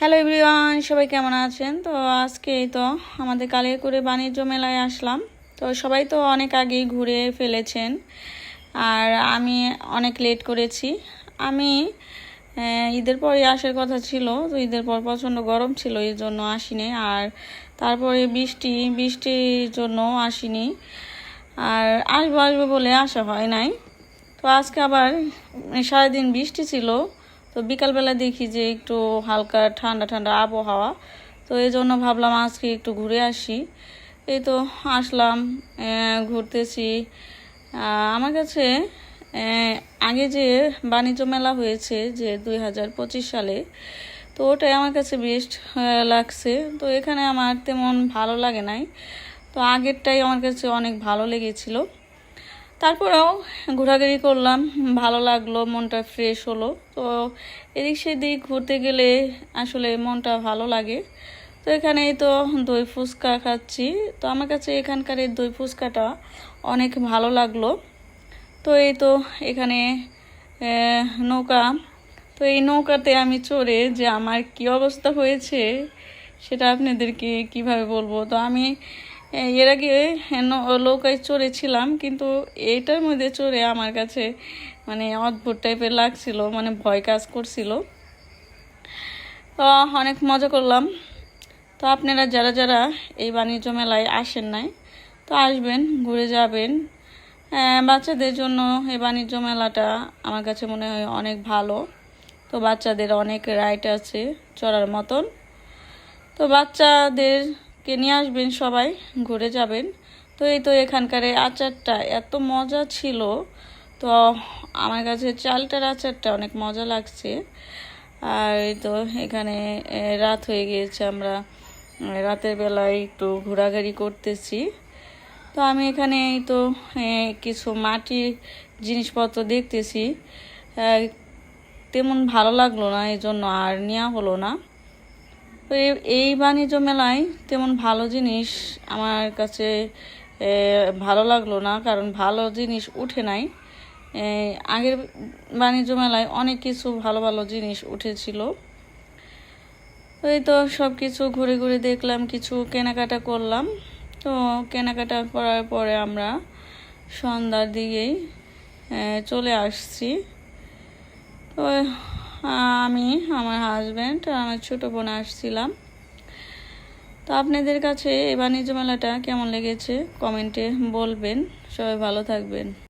Hello everyone, সবাই কেমন আছেন? তো আজকে তো আমাদের কালিয়াকৈর বাণিজ্য মেলায় আসলাম। তো সবাই তো অনেক আগেই ঘুরে ফেলেছেন, আর আমি অনেক লেট করেছি। আমি ঈদের পরে আসার কথা ছিল, তো ঈদের পর প্রচণ্ড গরম ছিল, এই জন্য আসিনি। আর তারপরে বৃষ্টির জন্য আসিনি, আর আসবো আসবো বলে আসা হয় নাই। তো আজকে আবার সারাদিন বৃষ্টি ছিল, তো বিকালবেলা দেখি যে একটু হালকা ঠান্ডা ঠান্ডা আবহাওয়া, তো এই জন্য ভাবলাম আজকে একটু ঘুরে আসি। এই তো আসলাম, ঘুরতেছি। আমার কাছে আগে যে বাণিজ্য মেলা হয়েছে যে 2025 সালে, তো ওটাই আমার কাছে বেস্ট লাগছে। তো এখানে আমার তেমন ভালো লাগে নাই, তো আগেরটাই আমার কাছে অনেক ভালো লেগেছিল। তারপরেও ঘোরাঘুরি করলাম, ভালো লাগলো, মনটা ফ্রেশ হলো। তো এদিক সেদিক ঘুরতে গেলে আসলে মনটা ভালো লাগে। তো এখানেই তো দই ফুচকা খাচ্ছি। তো আমার কাছে এখানকার এই দই ফুচকাটা অনেক ভালো লাগলো। তো এই তো এখানে নৌকা, তো এই নৌকাতে আমি চড়ে যে আমার কি অবস্থা হয়েছে সেটা আপনাদেরকে কিভাবে বলবো। তো আমি এর আগে নৌকায় চড়েছিলাম, কিন্তু এটার মধ্যে চড়ে আমার কাছে মানে অদ্ভুত টাইপের লাগছিল, মানে ভয় কাজ করছিল। তো অনেক মজা করলাম। তো আপনারা যারা যারা এই বাণিজ্য মেলায় আসেন নাই, তো আসবেন, ঘুরে যাবেন। বাচ্চাদের জন্য এই বাণিজ্য মেলাটা আমার কাছে মনে হয় অনেক ভালো। তো বাচ্চাদের অনেক রাইড আছে চড়ার মতন। তো বাচ্চাদেরকে নিয়ে আসবেন, সবাই ঘুরে যাবেন। তো এই তো এখানকার আচারটা এত মজা ছিল, তো আমার কাছে চালটার আচারটা অনেক মজা লাগছে। আর এই তো এখানে রাত হয়ে গিয়েছে, আমরা রাতের বেলায় একটু ঘোরাঘুরি করতেছি। তো আমি এখানে এই তো কিছু মাটির জিনিসপত্র দেখতেছি, তেমন ভালো লাগলো না, এই জন্য আর নেওয়া হলো না। তো এই বাণিজ্য মেলায় তেমন ভালো জিনিস আমার কাছে ভালো লাগলো না, কারণ ভালো জিনিস উঠে নাই। আগের বাণিজ্য মেলায় অনেক কিছু ভালো ভালো জিনিস উঠেছিল। এই তো সব কিছু ঘুরে ঘুরে দেখলাম, কিছু কেনাকাটা করলাম। তো কেনাকাটা করার পরে আমরা সন্ধ্যার দিকেই চলে আসছি। তো আমি, আমার হাজব্যান্ড আর আমার ছোটো বোন আসছিলাম। তো আপনাদের কাছে এই বাণিজ্য মেলাটা কেমন লেগেছে কমেন্টে বলবেন। সবাই ভালো থাকবেন।